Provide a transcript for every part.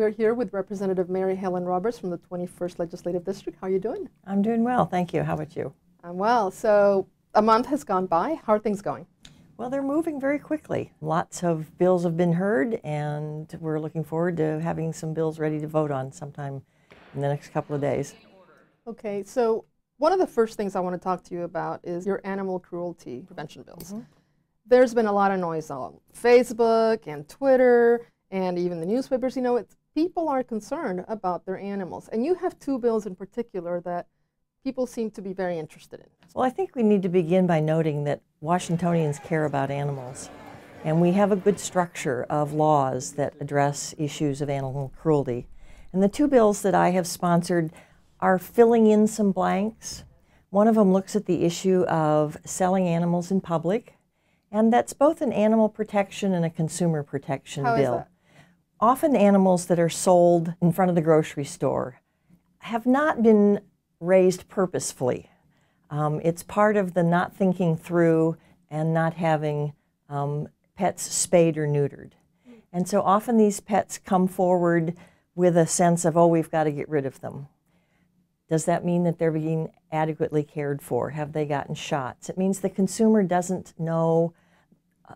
We're here with Representative Mary Helen Roberts from the 21st Legislative District. How are you doing? I'm doing well, thank you. How about you? I'm well. So a month has gone by. How are things going? Well, they're moving very quickly. Lots of bills have been heard, and we're looking forward to having some bills ready to vote on sometime in the next couple of days. Okay, so one of the first things I want to talk to you about is your animal cruelty prevention bills. There's been a lot of noise on Facebook and Twitter and even the newspapers. You know, people are concerned about their animals. And you have two bills in particular that people seem to be very interested in. Well, I think we need to begin by noting that Washingtonians care about animals. And we have a good structure of laws that address issues of animal cruelty. And the two bills that I have sponsored are filling in some blanks. One of them looks at the issue of selling animals in public. And that's both an animal protection and a consumer protection bill. How is that? Often animals that are sold in front of the grocery store have not been raised purposefully. It's part of the not thinking through and not having pets spayed or neutered. And so often these pets come forward with a sense of, oh, we've got to get rid of them. Does that mean that they're being adequately cared for? Have they gotten shots? It means the consumer doesn't know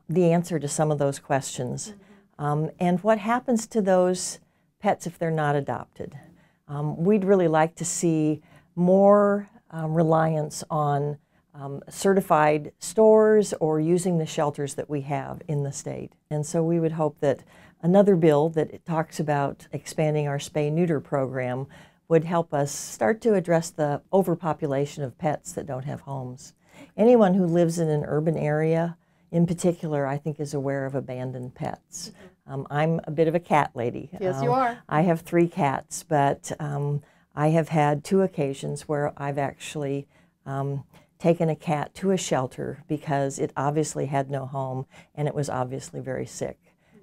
the answer to some of those questions. And what happens to those pets if they're not adopted? We'd really like to see more reliance on certified stores or using the shelters that we have in the state. And so we would hope that another bill that talks about expanding our spay-neuter program would help us start to address the overpopulation of pets that don't have homes. Anyone who lives in an urban area in particular, I think, is aware of abandoned pets. I'm a bit of a cat lady. Yes, you are. I have 3 cats, but I have had 2 occasions where I've actually taken a cat to a shelter because it obviously had no home and it was obviously very sick.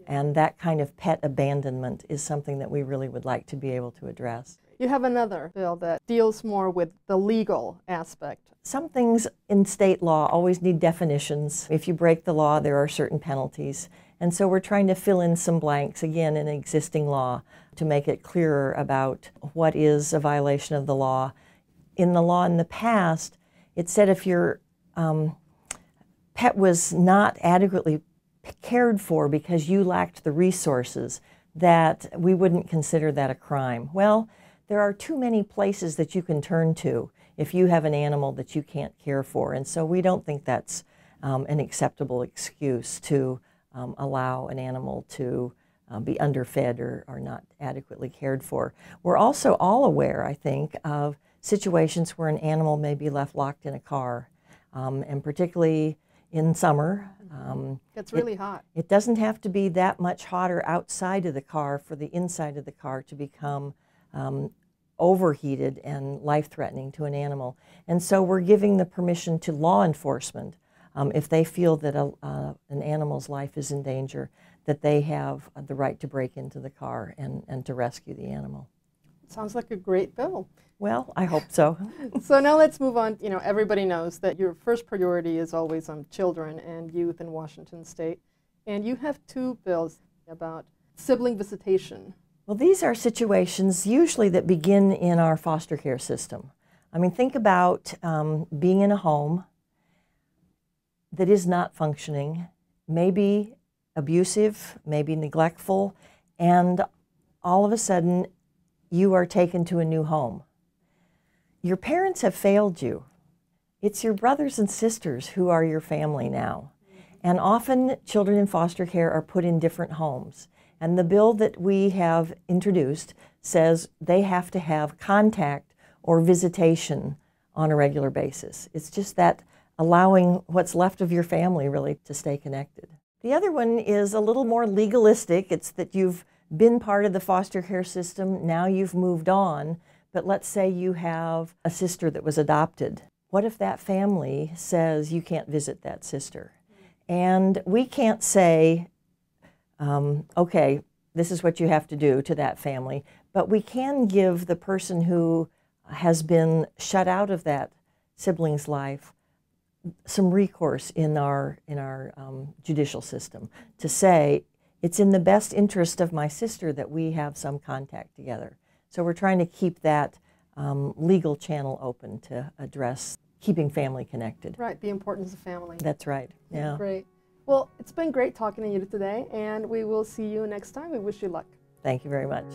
And that kind of pet abandonment is something that we really would like to be able to address. You have another bill that deals more with the legal aspect. Some things in state law always need definitions. If you break the law, there are certain penalties. And so we're trying to fill in some blanks, again, in existing law to make it clearer about what is a violation of the law. In the law in the past, it said if your pet was not adequately cared for because you lacked the resources, that we wouldn't consider that a crime. Well, there are too many places that you can turn to if you have an animal that you can't care for. And so we don't think that's an acceptable excuse to allow an animal to be underfed or not adequately cared for. We're also all aware, I think, of situations where an animal may be left locked in a car, and particularly in summer. It's really hot. It doesn't have to be that much hotter outside of the car for the inside of the car to become overheated and life-threatening to an animal. And so we're giving the permission to law enforcement, if they feel that an animal's life is in danger, that they have the right to break into the car and to rescue the animal. Sounds like a great bill. Well, I hope so. So now let's move on. You know, everybody knows that your first priority is always on children and youth in Washington State. And you have 2 bills about sibling visitation. Well, these are situations usually that begin in our foster care system. I mean, think about being in a home that is not functioning, maybe abusive, maybe neglectful, and all of a sudden you are taken to a new home. Your parents have failed you. It's your brothers and sisters who are your family now. And often children in foster care are put in different homes. And the bill that we have introduced says they have to have contact or visitation on a regular basis. It's just that allowing what's left of your family really to stay connected. The other one is a little more legalistic. It's that you've been part of the foster care system, now you've moved on, but let's say you have a sister that was adopted. What if that family says you can't visit that sister? And we can't say, okay, this is what you have to do to that family, but we can give the person who has been shut out of that sibling's life some recourse in our judicial system to say, it's in the best interest of my sister that we have some contact together. So we're trying to keep that legal channel open to address keeping family connected. Right, the importance of family. That's right, yeah. Great. Well, it's been great talking to you today, and we will see you next time. We wish you luck. Thank you very much.